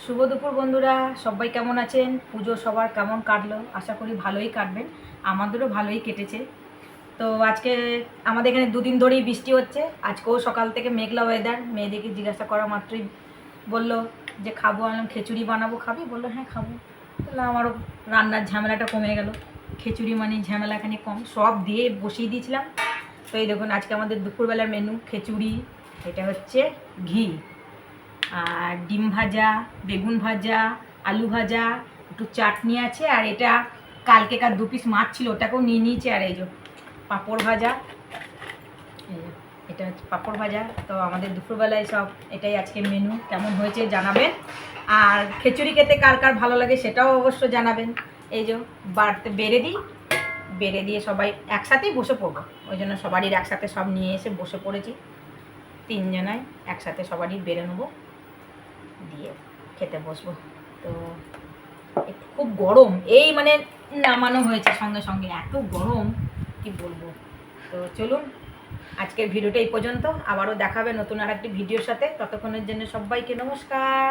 শুভ দুপুর বন্ধুরা, সবাই কেমন আছেন? পুজো সবার কেমন কাটলো? আশা করি ভালোই কাটবেন। আমাদেরও ভালোই কেটেছে। তো আজকে আমাদের এখানে দুদিন ধরেই বৃষ্টি হচ্ছে। আজকেও সকাল থেকে মেঘলা ওয়েদার। মেয়েদেরকে জিজ্ঞাসা করা মাত্রই বলল যে খাবো। আনলাম খিচুড়ি বানাবো, খাবি? বললো হ্যাঁ খাবো। তাহলে আমারও রান্নার ঝামেলাটা কমে গেল। খিচুড়ি মানে ঝামেলাখানি কম, সব দিয়ে বসিয়ে দিয়েছিলাম। তো এই দেখুন আজকে আমাদের দুপুরবেলার মেনু খিচুড়ি, এটা হচ্ছে ঘি, আর ডিম ভাজা, বেগুন ভাজা, আলু ভাজা, একটু চাটনি আছে, আর এটা কালকেকার 2 পিস মাছ ছিল ওটাকেও নিয়ে নিয়েছে, আর এই যে পাঁপড় ভাজা, এই যে এটা হচ্ছে পাঁপড় ভাজা। তো আমাদের দুপুরবেলায় সব এটাই আজকে মেনু। কেমন হয়েছে জানাবেন, আর খিচুড়ি খেতে কার কার ভালো লাগে সেটাও অবশ্য জানাবেন। এই যে বাড়তে বেড়ে দিই, বেড়ে দিয়ে সবাই একসাথেই বসে পড়বো, ওই জন্য সবারই একসাথে সব নিয়ে এসে বসে পড়েছি। 3 জনায় একসাথে সবারই বেড়ে নেবো, দিয়ে খেতে বসবো। তো একটু খুব গরম, এই মানে নামানো হয়েছে সঙ্গে সঙ্গে, এত গরম কি বলবো। তো চলুন আজকের ভিডিওটা এই পর্যন্ত, আবারও দেখাবে নতুন আর একটি ভিডিওর সাথে। ততক্ষণের জন্য সবাইকে নমস্কার।